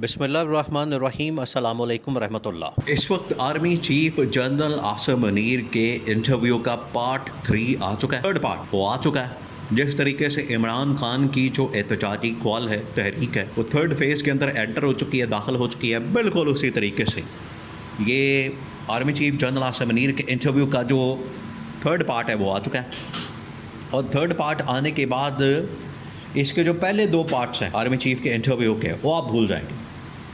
بسم اللہ الرحمن الرحیم، السلام علیکم ورحمۃ اللہ۔ اس وقت army chief general Asim Munir کے انٹرویو کا پارٹ 3 آ چکا ہے، تھرڈ پارٹ وہ آ چکا ہے۔ جس طریقے سے عمران خان کی جو احتجاجی کال ہے، تحریک ہے، وہ تھرڈ فیز کے اندر انٹر ہو چکی ہے، داخل ہو چکی ہے، بالکل اسی طریقے سے یہ army chief general Asim Munir کے انٹرویو کا جو تھرڈ پارٹ ہے وہ آ چکا ہے۔ اور تھرڈ پارٹ آنے کے بعد اس کے جو پہلے 2 پارٹس ہیں آرمی چیف کے انٹرویو کے، وہ آپ بھول جائیں گے،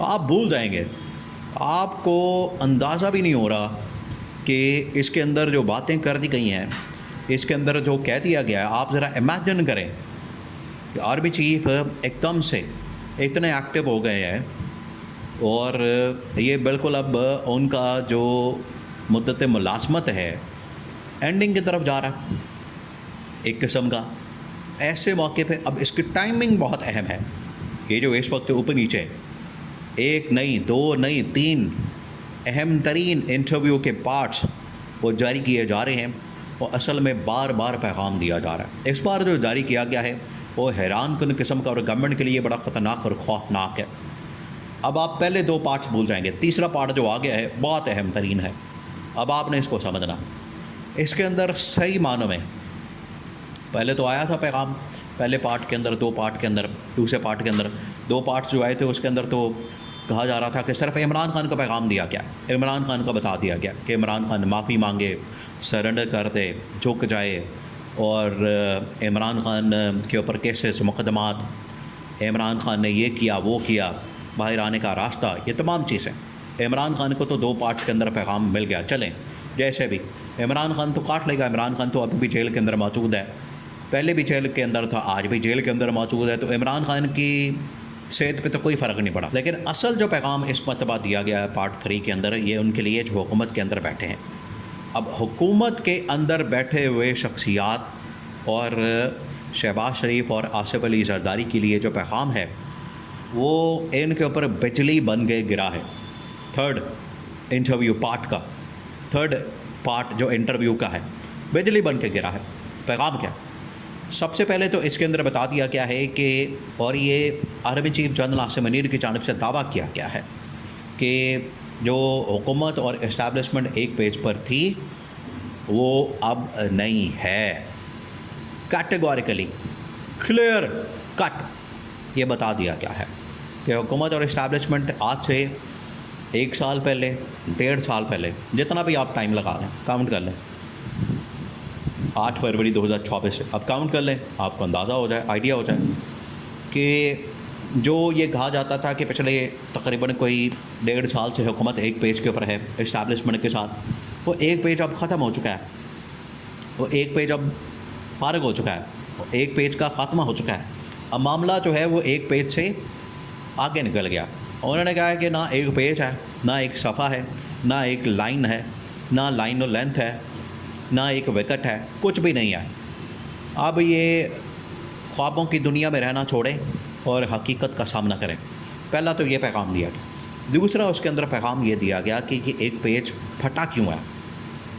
آپ بھول جائیں گے۔ آپ کو اندازہ بھی نہیں ہو رہا کہ اس کے اندر جو باتیں کر دی گئی ہیں، اس کے اندر جو کہہ دیا گیا ہے۔ آپ ذرا امیجن کریں کہ آرمی چیف ایک دم سے اتنے ایکٹیو ہو گئے ہیں اور یہ بالکل اب ان کا جو مدت ملازمت ہے اینڈنگ کی طرف جا رہا ہے ایک قسم کا۔ ایسے موقع پہ اب اس کی ٹائمنگ بہت اہم ہے۔ یہ جو اس وقت اوپر نیچے 1 نہیں 2 نہیں 3 اہم ترین انٹرویو کے پارٹس وہ جاری کیے جا رہے ہیں، اور اصل میں بار بار پیغام دیا جا رہا ہے۔ اس بار جو جاری کیا گیا ہے وہ حیران کن قسم کا اور گورنمنٹ کے لیے بڑا خطرناک اور خوفناک ہے۔ اب آپ پہلے 2 پارٹس بھول جائیں گے، تیسرا پارٹ جو آ گیا ہے بہت اہم ترین ہے۔ اب آپ نے اس کو سمجھنا، اس کے اندر صحیح معنوں میں پہلے تو آیا تھا پیغام، پہلے پارٹ کے اندر 2 پارٹ کے اندر، دوسرے پارٹ کے اندر 2 پارٹس جو آئے تھے اس کے اندر تو کہا جا رہا تھا کہ صرف عمران خان کا پیغام دیا گیا، عمران خان کو بتا دیا گیا کہ عمران خان معافی مانگے، سرنڈر کر دے، جھک جائے، اور عمران خان کے اوپر کیسز مقدمات، عمران خان نے یہ کیا وہ کیا، باہر آنے کا راستہ، یہ تمام چیزیں عمران خان کو تو 2 پارٹس کے اندر پیغام مل گیا۔ چلیں جیسے بھی عمران خان تو کاٹ لے گا، عمران خان تو ابھی بھی جیل کے اندر موجود ہے، پہلے بھی جیل کے اندر تھا، آج بھی جیل کے اندر موجود ہے، تو عمران خان کی صحت پہ تو کوئی فرق نہیں پڑا۔ لیکن اصل جو پیغام اس مرتبہ دیا گیا ہے پارٹ 3 کے اندر، یہ ان کے لیے جو حکومت کے اندر بیٹھے ہیں۔ اب حکومت کے اندر بیٹھے ہوئے شخصیات اور شہباز شریف اور آصف علی زرداری کے لیے جو پیغام ہے وہ ان کے اوپر بجلی بن کے گرا ہے۔ تھرڈ انٹرویو پارٹ کا، تھرڈ پارٹ جو انٹرویو کا ہے بجلی بن کے گرا ہے۔ پیغام کیا؟ سب سے پہلے تو اس کے اندر بتا دیا گیا ہے کہ، اور یہ army chief general Asim Munir کی جانب سے دعویٰ کیا گیا ہے کہ جو حکومت اور اسٹیبلشمنٹ ایک پیج پر تھی وہ اب نہیں ہے۔ کیٹیگوریکلی کلیئر کٹ یہ بتا دیا گیا ہے کہ حکومت اور اسٹیبلشمنٹ آج سے 1 سال پہلے، 1.5 سال پہلے، جتنا بھی آپ ٹائم لگا لیں، کاؤنٹ کر لیں، 8 فروری 2024 سے اب کاؤنٹ کر لیں، آپ کو اندازہ ہو جائے، آئیڈیا ہو جائے کہ جو یہ کہا جاتا تھا کہ پچھلے تقریباً کوئی 1.5 سال سے حکومت ایک پیج کے اوپر ہے اسٹیبلشمنٹ کے ساتھ، وہ ایک پیج اب ختم ہو چکا ہے، وہ ایک پیج اب فارغ ہو چکا ہے، وہ ایک پیج کا خاتمہ ہو چکا ہے۔ اب معاملہ جو ہے وہ ایک پیج سے آگے نکل گیا۔ انہوں نے کہا ہے کہ نہ ایک پیج ہے، نہ ایک صفحہ ہے، نہ ایک لائن ہے، نہ لائن و لینتھ ہے، نہ ایک وکٹ ہے، کچھ بھی نہیں ہے۔ اب یہ خوابوں کی دنیا میں رہنا چھوڑیں اور حقیقت کا سامنا کریں۔ پہلا تو یہ پیغام دیا گیا۔ دوسرا اس کے اندر پیغام یہ دیا گیا کہ یہ ایک پیج پھٹا کیوں ہے،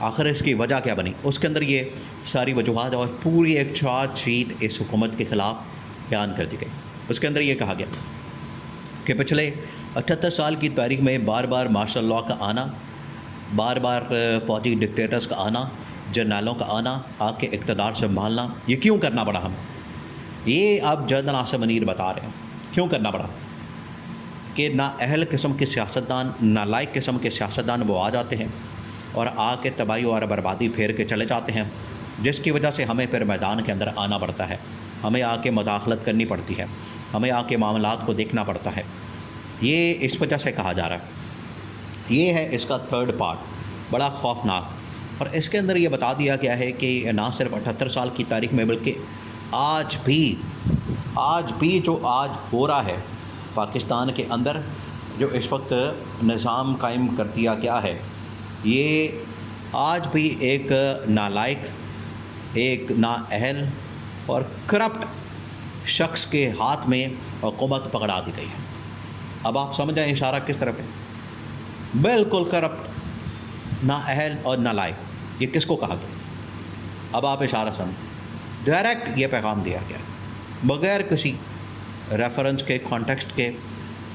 آخر اس کی وجہ کیا بنی۔ اس کے اندر یہ ساری وجوہات اور پوری ایک چارج شیٹ اس حکومت کے خلاف بیان کر دی گئی۔ اس کے اندر یہ کہا گیا کہ پچھلے 78 سال کی تاریخ میں بار بار مارشل لاء کا آنا، بار بار فوجی ڈکٹیٹرز کا آنا، جرنیلوں کا آنا، آ کے اقتدار سنبھالنا، یہ کیوں کرنا پڑا ہم؟ یہ اب جنرل عاصم منیر بتا رہے ہیں کیوں کرنا پڑا، کہ نا اہل قسم کے سیاستدان، نالائق قسم کے سیاستدان وہ آ جاتے ہیں اور آ کے تباہی اور بربادی پھیر کے چلے جاتے ہیں، جس کی وجہ سے ہمیں پھر میدان کے اندر آنا پڑتا ہے، ہمیں آ کے مداخلت کرنی پڑتی ہے، ہمیں آ کے معاملات کو دیکھنا پڑتا ہے۔ یہ اس وجہ سے کہا جا رہا ہے۔ یہ ہے اس کا تھرڈ پارٹ، بڑا خوفناک۔ اور اس کے اندر یہ بتا دیا گیا ہے کہ نہ صرف 78 سال کی تاریخ میں بلکہ آج بھی جو آج ہو رہا ہے پاکستان کے اندر، جو اس وقت نظام قائم کر دیا گیا ہے، یہ آج بھی ایک نالائق، ایک نااہل اور کرپٹ شخص کے ہاتھ میں حکومت پکڑا دی گئی ہے۔ اب آپ سمجھ جائیں اشارہ کس طرف ہے، بالکل کرپٹ، نااہل اور نالائق، یہ کس کو کہا گیا؟ اب آپ اشارہ سمجھ، ڈائریکٹ یہ پیغام دیا گیا بغیر کسی ریفرنس کے، کانٹیکسٹ کے،